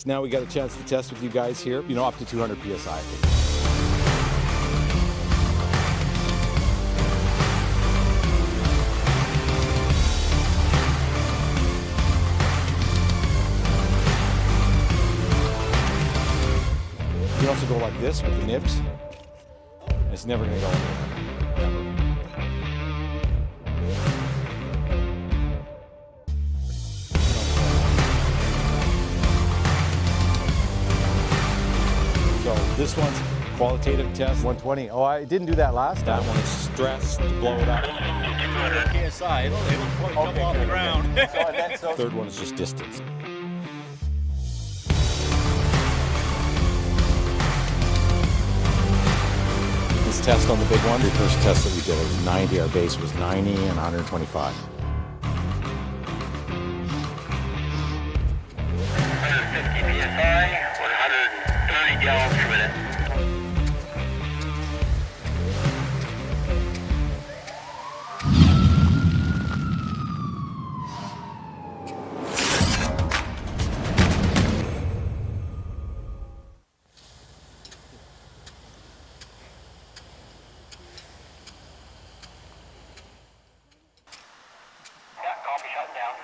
So now we got a chance to test with you guys here, you know, up to 200 PSI. You can also go like this with the nibs. It's never going to go anywhere. Never. So this one's qualitative test, 120. Oh, I didn't do that last time. That one's stress to blow it up. 200 PSI, it'll jump off the ground. Third one is just distance. This test on the big one, the first test that we did, it was 90. Our base was 90 and 125. 150 PSI, 130 gallons per minute. Yeah, copy, shut down.